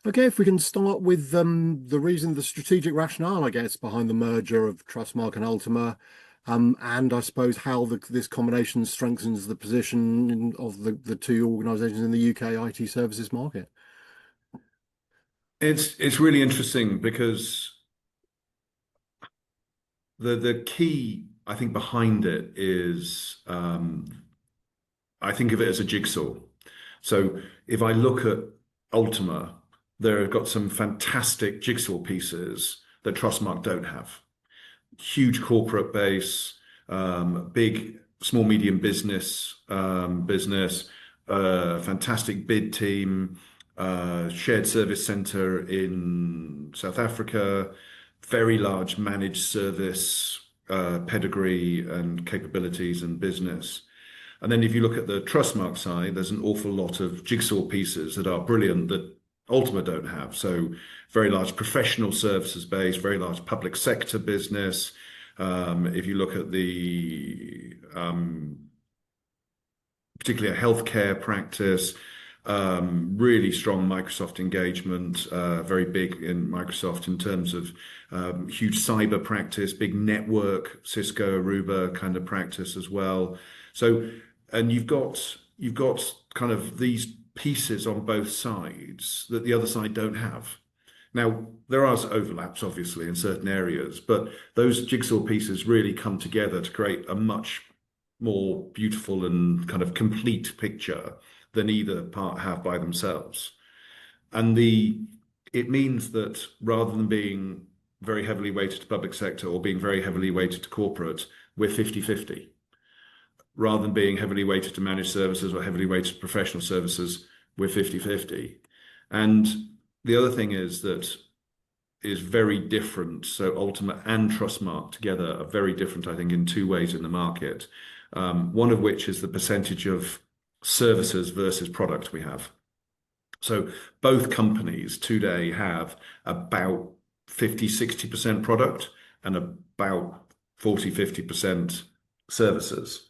Okay, if we can start with the strategic rationale, I guess, behind the merger of Trustmarque and Ultima, and I suppose how this combination strengthens the position of the two organisations in the UK IT services market. It's really interesting because the key, I think, behind it is I think of it as a jigsaw. So if I look at Ultima, they've got some fantastic jigsaw pieces that Trustmarque don't have. Huge corporate base, big small medium business, fantastic bid team, shared service center in South Africa, very large managed service pedigree and capabilities and business. And then if you look at the Trustmarque side, there's an awful lot of jigsaw pieces that are brilliant that Ultima don't have. So very large professional services base, very large public sector business. If you look at the particularly a healthcare practice, really strong Microsoft engagement, very big in Microsoft in terms of huge cyber practice, big network, Cisco, Aruba kind of practice as well. So, and you've got kind of these pieces on both sides that the other side don't have. Now, there are overlaps, obviously, in certain areas, but those jigsaw pieces really come together to create a much more beautiful and kind of complete picture than either part have by themselves. And it means that rather than being very heavily weighted to public sector or being very heavily weighted to corporate, we're 50-50. Rather than being heavily weighted to managed services or heavily weighted to professional services, we're 50-50. And the other thing is that is very different. So Ultima and Trustmarque together are very different, I think, in two ways in the market. One of which is the percentage of services versus product we have. So both companies today have about 50-60% product and about 40-50% services.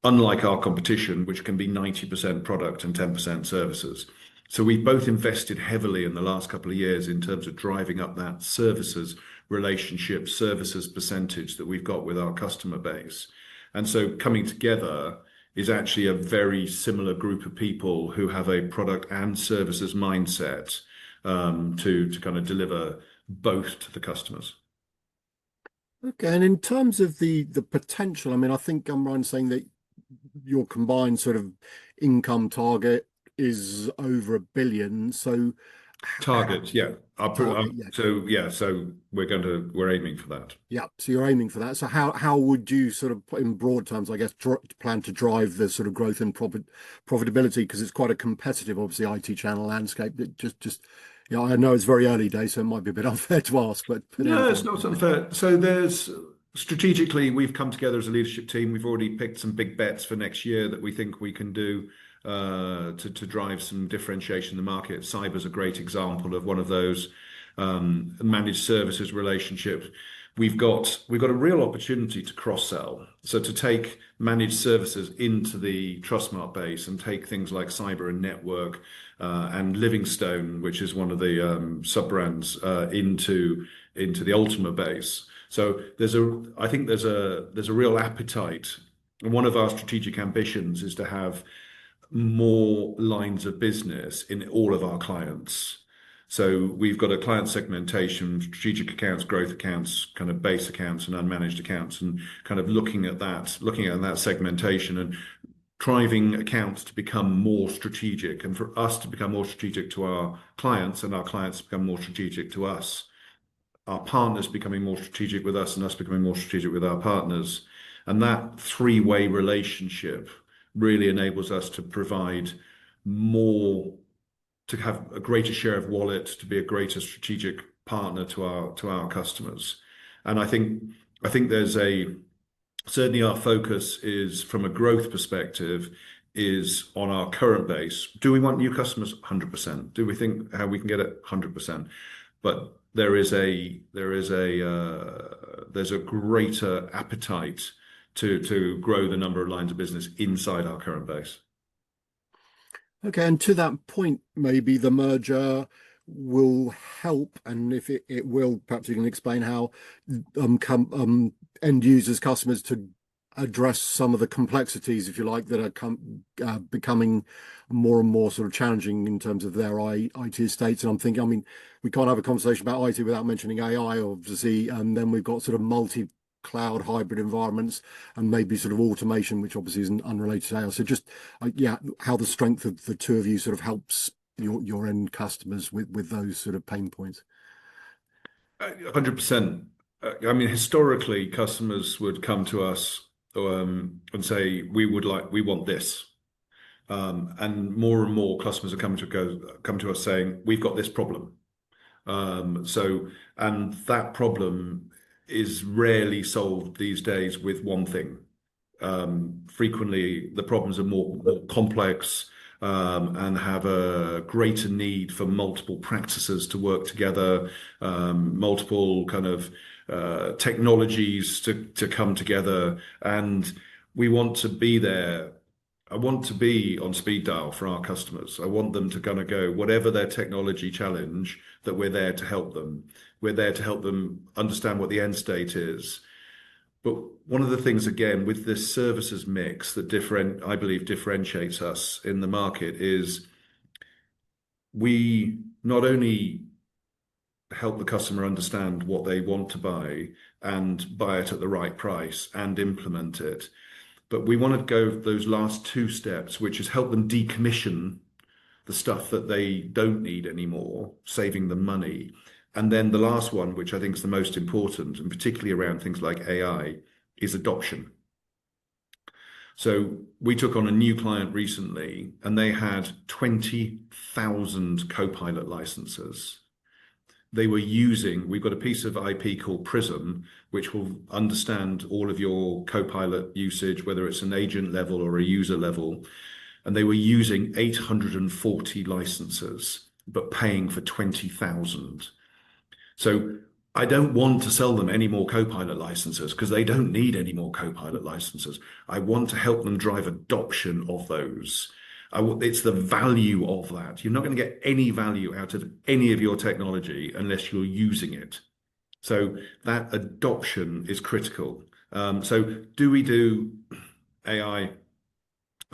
Unlike our competition, which can be 90% product and 10% services. So we've both invested heavily in the last couple of years in terms of driving up that services relationship, services percentage that we've got with our customer base. And so coming together is actually a very similar group of people who have a product and services mindset to kind of deliver both to the customers. Okay, and in terms of the potential, I mean, I think I'm right in saying that your combined sort of income target is over $1 billion. So target, yeah. So we're aiming for that. Yeah. So you're aiming for that. So how would you sort of, in broad terms, I guess, plan to drive the sort of growth and profitability? Because it's quite a competitive, obviously, IT channel landscape. That just I know it's very early days, so it might be a bit unfair to ask, but no, it's not unfair. So strategically, we've come together as a leadership team. We've already picked some big bets for next year that we think we can do to drive some differentiation in the market. Cyber's a great example of one of those. Managed services relationships. We've got a real opportunity to cross-sell. So to take managed services into the Trustmarque base and take things like cyber and network and Livingstone, which is one of the sub-brands, into the Ultima base. So I think there's a real appetite, and one of our strategic ambitions is to have more lines of business in all of our clients. So we've got a client segmentation, strategic accounts, growth accounts, kind of base accounts and unmanaged accounts, and kind of looking at that segmentation and driving accounts to become more strategic, and for us to become more strategic to our clients and our clients to become more strategic to us. Our partners becoming more strategic with us and us becoming more strategic with our partners. And that three-way relationship really enables us to provide more, to have a greater share of wallet, to be a greater strategic partner to our customers. And I think there's certainly our focus is, from a growth perspective, is on our current base. Do we want new customers? 100%. Do we think how we can get it? 100%. but there's a greater appetite to grow the number of lines of business inside our current base. Okay, and to that point, maybe the merger will help, and if it will, perhaps you can explain how end users, customers to address some of the complexities, if you like, that are becoming more and more sort of challenging in terms of their IT estates. And I'm thinking, I mean, we can't have a conversation about IT without mentioning AI, obviously, and then we've got sort of multi-cloud hybrid environments and maybe sort of automation, which obviously isn't unrelated to AI. So just, yeah, how the strength of the two of you sort of helps your end customers with those sort of pain points. 100%. I mean, historically, customers would come to us and say, we want this. And more customers are come to us saying, we've got this problem. And that problem is rarely solved these days with one thing. Frequently, the problems are more complex, and have a greater need for multiple practices to work together, multiple kind of technologies to come together. And we want to be there. I want to be on speed dial for our customers. I want them to kind of go, whatever their technology challenge, that we're there to help them. We're there to help them understand what the end state is. But one of the things, again, with this services mix that I believe differentiates us in the market is we not only help the customer understand what they want to buy and buy it at the right price and implement it, but we want to go those last two steps, which is help them decommission the stuff that they don't need anymore, saving them money. And then the last one, which I think is the most important, and particularly around things like AI, is adoption. So we took on a new client recently, and they had 20,000 Copilot licenses. We've got a piece of IP called Prism, which will understand all of your Copilot usage, whether it's an agent level or a user level. And they were using 840 licenses, but paying for 20,000. So I don't want to sell them any more Copilot licenses because they don't need any more Copilot licenses. I want to help them drive adoption of those. It's the value of that. You're not going to get any value out of any of your technology unless you're using it. So that adoption is critical. So do we do AI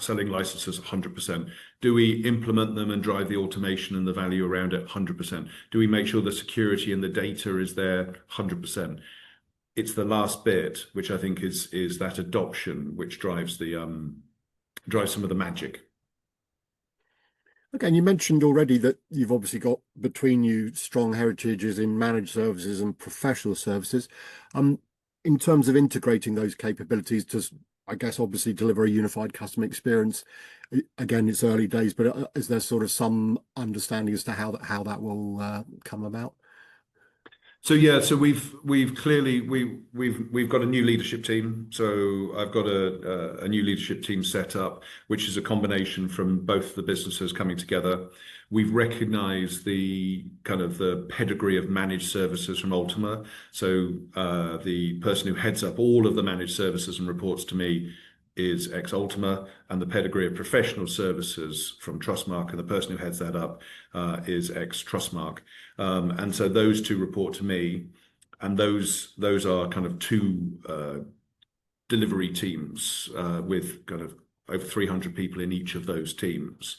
selling licenses? 100%. Do we implement them and drive the automation and the value around it? 100%. Do we make sure the security and the data is there? 100%. It's the last bit, which I think is that adoption, which drives some of the magic. Okay, and you mentioned already that you've obviously got between you strong heritages in managed services and professional services. In terms of integrating those capabilities to, I guess, obviously deliver a unified customer experience. Again, it's early days, but is there sort of some understanding as to how that will come about? So yeah, so we've got a new leadership team. So I've got a new leadership team set up, which is a combination from both the businesses coming together. We've recognized the kind of the pedigree of managed services from Ultima. So the person who heads up all of the managed services and reports to me is ex-Ultima, and the pedigree of professional services from Trustmarque, and the person who heads that up is ex-Trustmarque. And so those two report to me, and those are kind of two delivery teams with kind of over 300 people in each of those teams.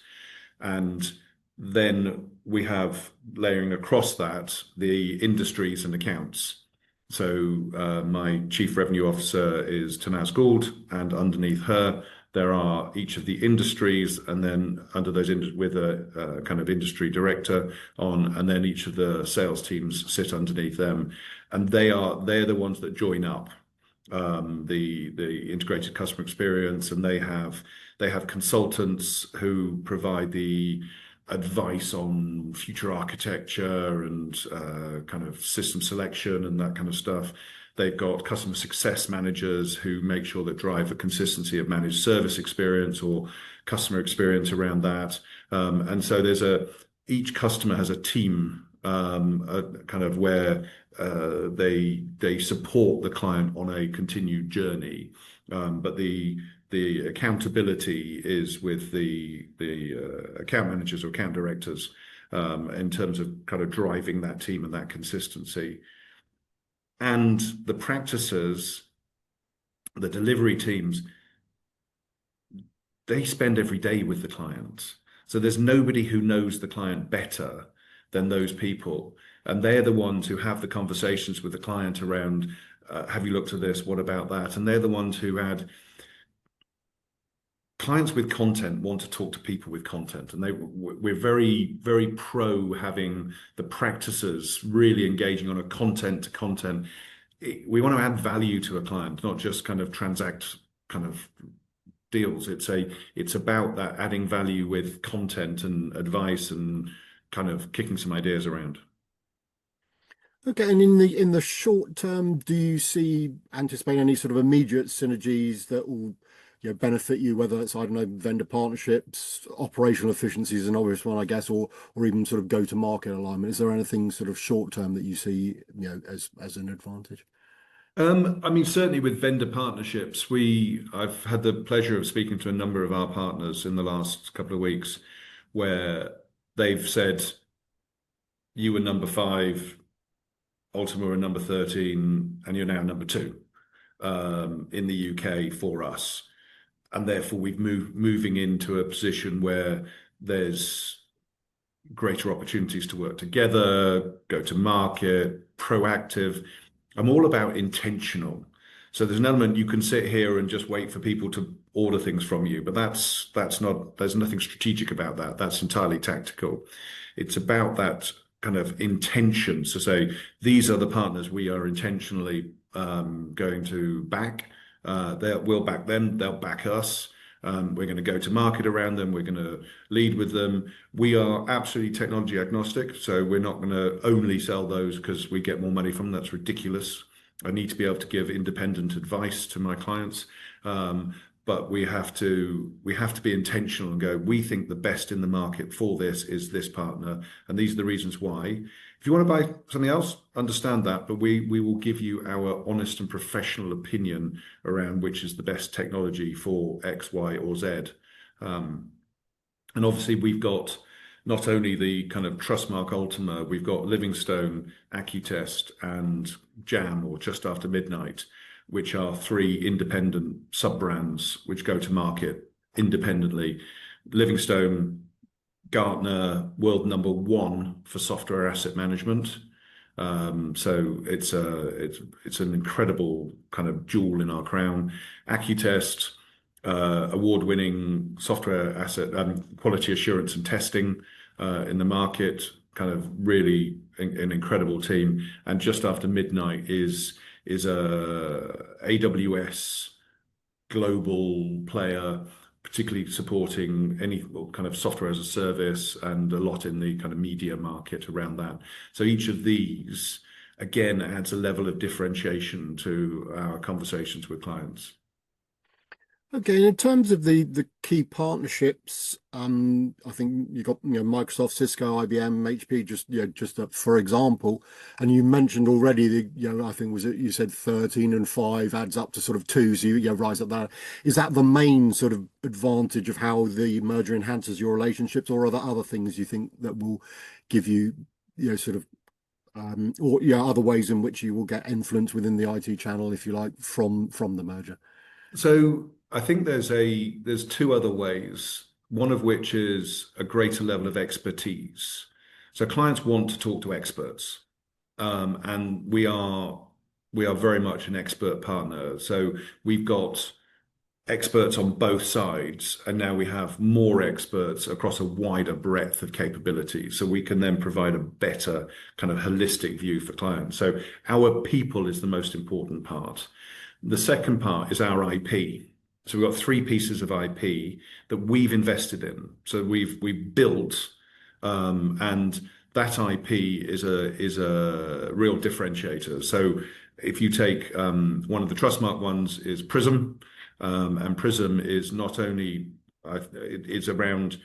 And then we have, layering across that, the industries and accounts. So my chief revenue officer is Tanaz Gould, and underneath her there are each of the industries, and then under those with a kind of industry director on, and then each of the sales teams sit underneath them, and they're the ones that join up the integrated customer experience, and they have consultants who provide the advice on future architecture and kind of system selection and that kind of stuff. They've got customer success managers who make sure that drive the consistency of managed service experience or customer experience around that. And so each customer has a team kind of where they support the client on a continued journey, but the accountability is with the account managers or account directors, in terms of kind of driving that team and that consistency. And the practices, the delivery teams, they spend every day with the clients. So there's nobody who knows the client better than those people. And they're the ones who have the conversations with the client around, have you looked at this? What about that? And they're the ones who add clients with content want to talk to people with content. And we're very, very pro having the practices really engaging on a content to content. We want to add value to a client, not just kind of transact kind of deals. It's about that adding value with content and advice and kind of kicking some ideas around. Okay, and in the short term, do you anticipate any sort of immediate synergies that will, benefit you, whether it's, I don't know, vendor partnerships, operational efficiencies is an obvious one, I guess, or even sort of go-to-market alignment? Is there anything sort of short term that you see, as an advantage? I mean, certainly with vendor partnerships, I've had the pleasure of speaking to a number of our partners in the last couple of weeks where they've said, you were number 5, Ultima were number 13, and you're now number 2 in the UK for us. And therefore, we've moving into a position where there's greater opportunities to work together, go to market, proactive. I'm all about intentional. So there's an element you can sit here and just wait for people to order things from you, but that's not, there's nothing strategic about that. That's entirely tactical. It's about that kind of intention. So say, these are the partners we are intentionally going to back. We'll back them, they'll back us. We're going to go to market around them. We're going to lead with them. We are absolutely technology agnostic. So we're not going to only sell those because we get more money from them. That's ridiculous. I need to be able to give independent advice to my clients. But we have to be intentional and go, we think the best in the market for this is this partner. And these are the reasons why. If you want to buy something else, understand that, but we will give you our honest and professional opinion around which is the best technology for X, Y, or Z. And obviously we've got not only the kind of Trustmarque Ultima, we've got Livingstone, Accutest, and Jam, or Just After Midnight, which are 3 independent sub-brands which go to market independently. Livingstone, Gartner, world number 1 for software asset management. So it's an incredible kind of jewel in our crown. Accutest, award-winning software asset quality assurance and testing in the market, kind of really an incredible team. And Just After Midnight is a AWS global player, particularly supporting any kind of software as a service and a lot in the kind of media market around that. So each of these, again, adds a level of differentiation to our conversations with clients. Okay, and in terms of the key partnerships, I think you got Microsoft, Cisco, IBM, HP, just for example, and you mentioned already I think you said 13 and 5 adds up to sort of 2, so you rise up that. Is that the main sort of advantage of how the merger enhances your relationships, or are there other things you think that will give you sort of or other ways in which you will get influence within the IT channel, if you like, from the merger? So I think there's 2 other ways, one of which is a greater level of expertise. So clients want to talk to experts, and we are very much an expert partner. So we've got experts on both sides, and now we have more experts across a wider breadth of capability. So we can then provide a better kind of holistic view for clients. So our people is the most important part. The second part is our IP. So we've got 3 pieces of IP that we've invested in. So we've built, and that IP is a real differentiator. So if you take one of the Trustmarque ones is Prism, and Prism is not only it's around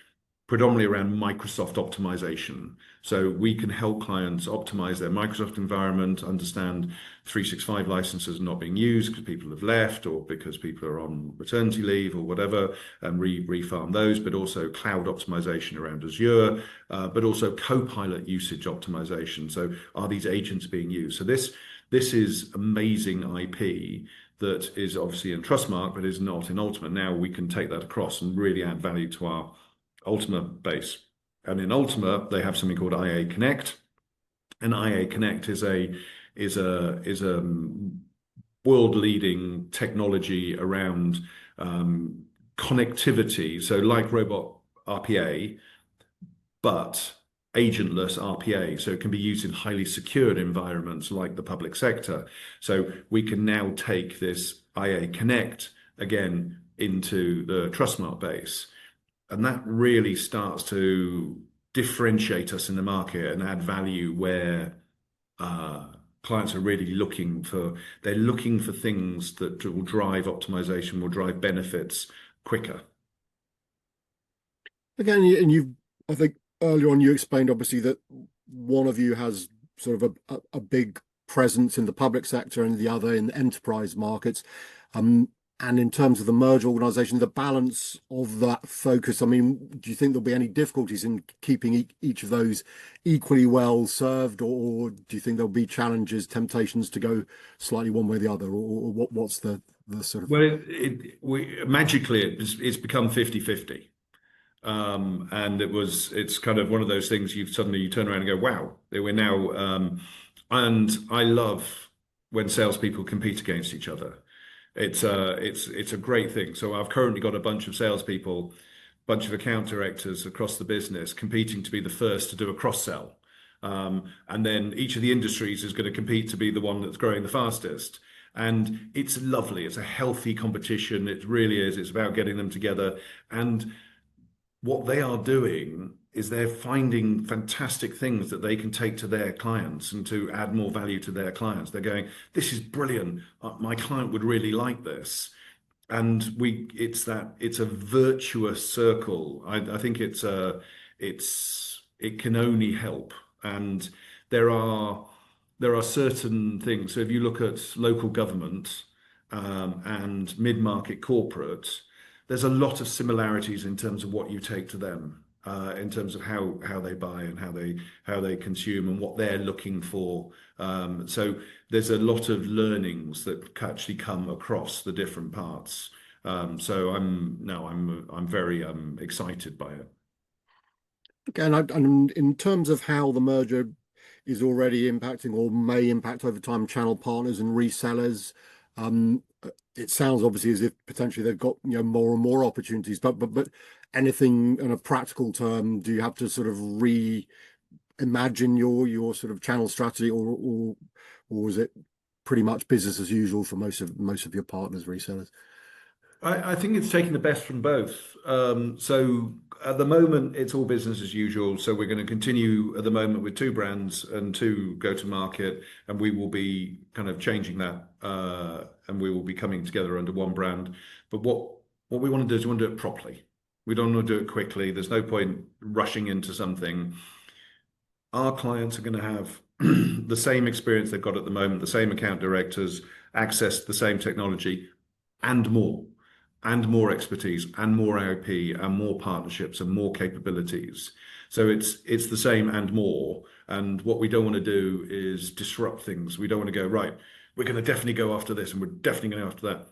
predominantly around Microsoft optimization. So we can help clients optimize their Microsoft environment, understand 365 licenses not being used because people have left or because people are on maternity leave or whatever, and refarm those, but also cloud optimization around Azure, but also Copilot usage optimization. So are these agents being used? So this is amazing IP that is obviously in Trustmarque, but is not in Ultima. Now we can take that across and really add value to our Ultima base. And in Ultima, they have something called IA Connect. And IA Connect is a world-leading technology around connectivity. So like robot RPA, but agentless RPA. So it can be used in highly secured environments like the public sector. So we can now take this IA Connect again into the Trustmarque base. And that really starts to differentiate us in the market and add value where clients are really they're looking for things that will drive optimization, will drive benefits quicker. Again, and I think earlier on you explained obviously that one of you has sort of a big presence in the public sector and the other in enterprise markets. And in terms of the merge organization, the balance of that focus, I mean, do you think there'll be any difficulties in keeping each of those equally well served, or do you think there'll be challenges, temptations to go slightly one way or the other, or what's the sort of... Well, magically, it's become 50-50. And it's kind of one of those things you turn around and go, wow, we're now, and I love when salespeople compete against each other. It's a great thing. So I've currently got a bunch of salespeople, bunch of account directors across the business competing to be the first to do a cross sell. And then each of the industries is going to compete to be the one that's growing the fastest. And it's lovely. It's a healthy competition. It really is. It's about getting them together. And what they are doing is they're finding fantastic things that they can take to their clients and to add more value to their clients. They're going, this is brilliant. My client would really like this. And it's a virtuous circle. I think it can only help. And there are certain things. So if you look at local government and mid-market corporate, there's a lot of similarities in terms of what you take to them, in terms of how they buy and how they consume and what they're looking for. So there's a lot of learnings that actually come across the different parts. So I'm very excited by it. Okay, and in terms of how the merger is already impacting or may impact over time channel partners and resellers, it sounds obviously as if potentially they've got more and more opportunities, but anything in a practical term, do you have to sort of reimagine your sort of channel strategy, or is it pretty much business as usual for most of your partners, resellers? I think it's taking the best from both. So at the moment, it's all business as usual. So we're going to continue at the moment with 2 brands and 2 go-to-market, and we will be kind of changing that, and we will be coming together under 1 brand. But what we want to do is we want to do it properly. We don't want to do it quickly. There's no point rushing into something. Our clients are going to have the same experience they've got at the moment, the same account directors, access to the same technology, and more expertise, and more IP, and more partnerships, and more capabilities. So it's the same and more. And what we don't want to do is disrupt things. We don't want to go, right, we're going to definitely go after this, and we're definitely going after that.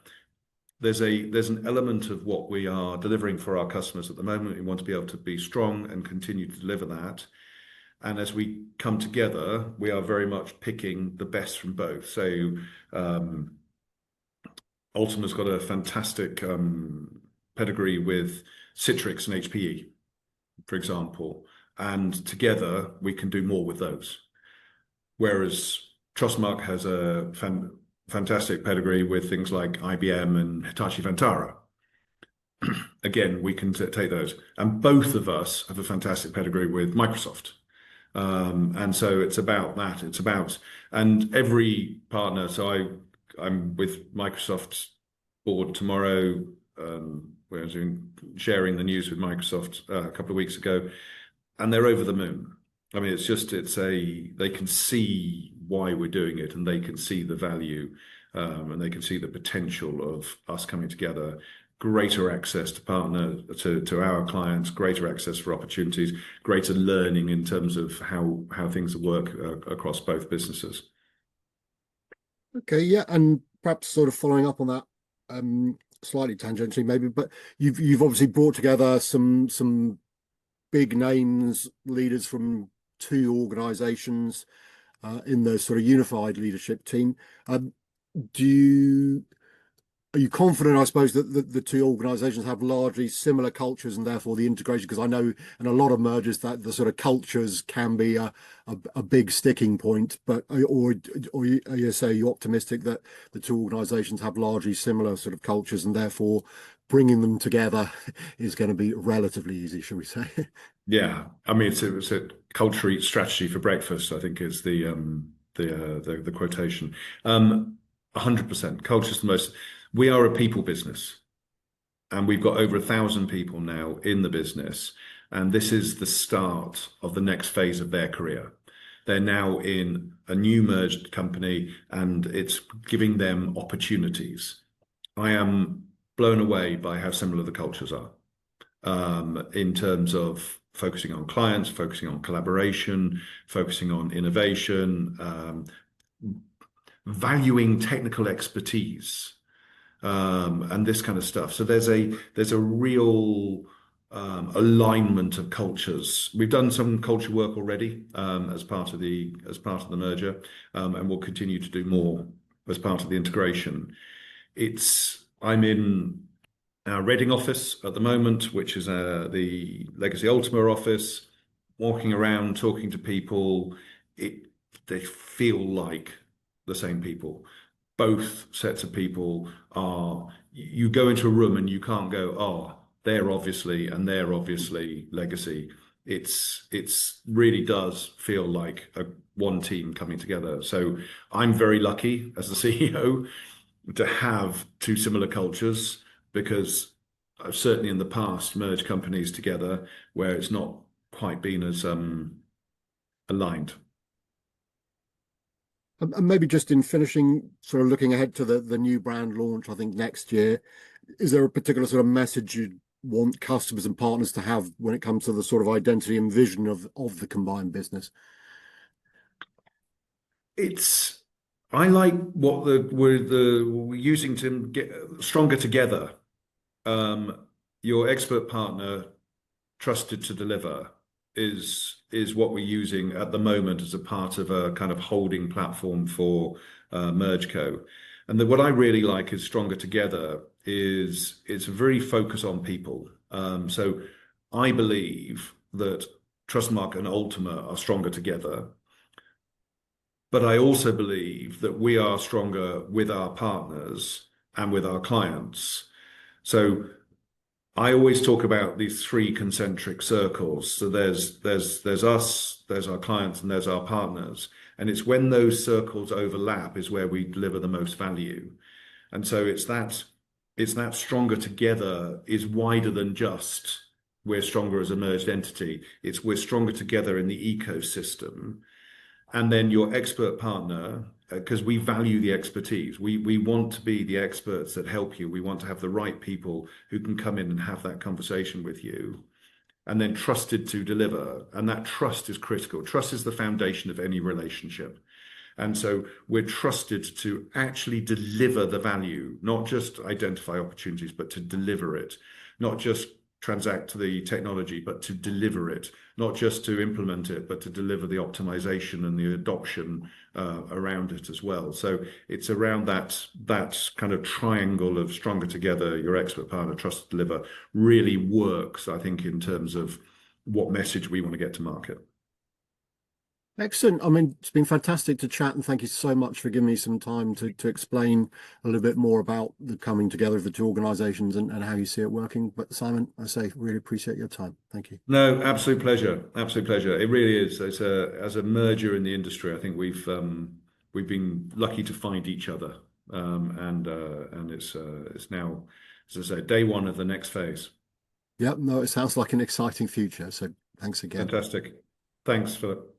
There's an element of what we are delivering for our customers at the moment. We want to be able to be strong and continue to deliver that. And as we come together, we are very much picking the best from both. So Ultima's got a fantastic pedigree with Citrix and HPE, for example, and together we can do more with those. Whereas Trustmarque has a fantastic pedigree with things like IBM and Hitachi Vantara. Again, we can take those. And both of us have a fantastic pedigree with Microsoft. And so it's about that. And every partner, so I'm with Microsoft's board tomorrow. where I was sharing the news with Microsoft a couple of weeks ago, and they're over the moon. I mean, they can see why we're doing it, and they can see the value, and they can see the potential of us coming together, greater access to our clients, greater access for opportunities, greater learning in terms of how things work across both businesses. Okay, yeah, and perhaps sort of following up on that, slightly tangentially maybe, but you've obviously brought together some big names, leaders from two organisations in the sort of unified leadership team. Do you Are you confident, I suppose, that the two organisations have largely similar cultures and therefore the integration? Because I know in a lot of mergers that the sort of cultures can be a big sticking point. But are you optimistic that the two organisations have largely similar sort of cultures and therefore bringing them together is going to be relatively easy, shall we say? Yeah, I mean it's a culture eats strategy for breakfast, I think is the quotation. 100%. Culture's the most. We are a people business, and we've got over 1,000 people now in the business, and this is the start of the next phase of their career. They're now in a new merged company, and it's giving them opportunities. I am blown away by how similar the cultures are, in terms of focusing on clients, focusing on collaboration, focusing on innovation, valuing technical expertise, and this kind of stuff. So there's a real alignment of cultures. We've done some culture work already, as part of the merger, and we'll continue to do more as part of the integration. I'm in our Reading office at the moment, which is the legacy Ultima office, walking around, talking to people. They feel like the same people. Both sets of people you go into a room and you can't go, oh, they're obviously legacy. It's really does feel like one team coming together. So I'm very lucky as the CEO to have two similar cultures, because I've certainly in the past merged companies together where it's not quite been as aligned. And maybe just in finishing, sort of looking ahead to the new brand launch, I think next year, is there a particular sort of message you'd want customers and partners to have when it comes to the sort of identity and vision of the combined business? I like what we're using to get stronger together. Your expert partner, trusted to deliver, is what we're using at the moment as a part of a kind of holding platform for MergeCo. And what I really like is stronger together is it's a very focus on people. So I believe that Trustmarque and Ultima are stronger together, but I also believe that we are stronger with our partners and with our clients. So I always talk about these three concentric circles. So there's us, there's our clients, and there's our partners. And it's when those circles overlap is where we deliver the most value. And so it's that stronger together is wider than just we're stronger as a merged entity. It's we're stronger together in the ecosystem. And then your expert partner, because we value the expertise. We want to be the experts that help you. We want to have the right people who can come in and have that conversation with you, and then trusted to deliver. And that trust is critical. Trust is the foundation of any relationship. And so we're trusted to actually deliver the value, not just identify opportunities, but to deliver it, not just transact the technology, but to deliver it, not just to implement it, but to deliver the optimization and the adoption around it as well. So it's around that kind of triangle of stronger together, your expert partner, trust to deliver, really works, I think, in terms of what message we want to get to market. Excellent. I mean, it's been fantastic to chat, and thank you so much for giving me some time to explain a little bit more about the coming together of the two organisations and how you see it working. But Simon, I say really appreciate your time. Thank you. No, absolute pleasure. Absolute pleasure. It really is. As a merger in the industry, I think we've been lucky to find each other, and it's now as I say, day one of the next phase. Yep, no, it sounds like an exciting future. So thanks again. Fantastic. Thanks, Philip.